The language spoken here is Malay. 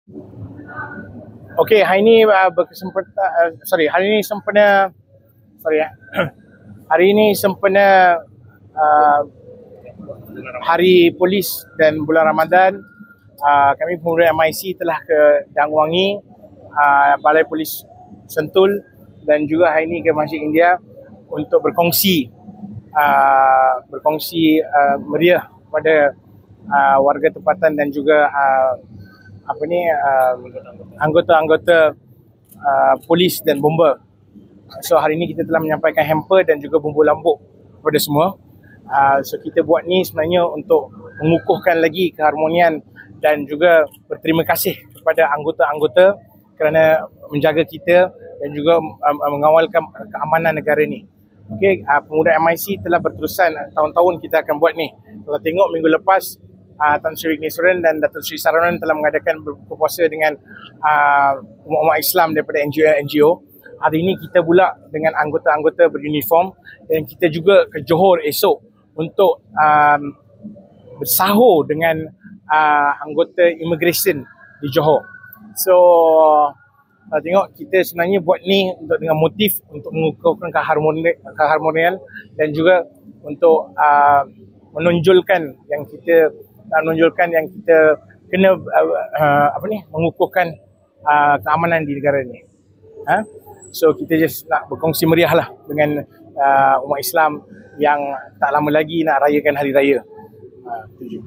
Okey, hari ini hari ini sempena hari ini sempena Hari Polis dan bulan Ramadan. Kami pemuda MIC telah ke Dangwangi, Balai Polis Sentul, dan juga hari ini ke Masjid India untuk berkongsi meriah pada warga tempatan dan juga anggota-anggota polis dan bomba. So hari ini kita telah menyampaikan hamper dan juga bumbu lambuk kepada semua. So kita buat ni sebenarnya untuk mengukuhkan lagi keharmonian dan juga berterima kasih kepada anggota-anggota kerana menjaga kita dan juga mengawalkan keamanan negara ni. Okey, pemuda MIC telah berterusan, tahun-tahun kita akan buat ni. Kalau tengok minggu lepas, Tan Sri Vignesh dan Datuk Sri Saranan telah mengadakan berpuasa dengan umat Islam daripada NGO. Hari ini kita pula dengan anggota-anggota beruniform, dan kita juga ke Johor esok untuk bersahur dengan anggota immigration di Johor. So tengok, kita sebenarnya buat ni untuk dengan motif untuk mengukuhkan keharmonian dan juga untuk menonjolkan yang kita kena mengukuhkan keamanan di negara ni. So kita just nak berkongsi meriah lah dengan umat Islam yang tak lama lagi nak rayakan hari raya. Tujuh.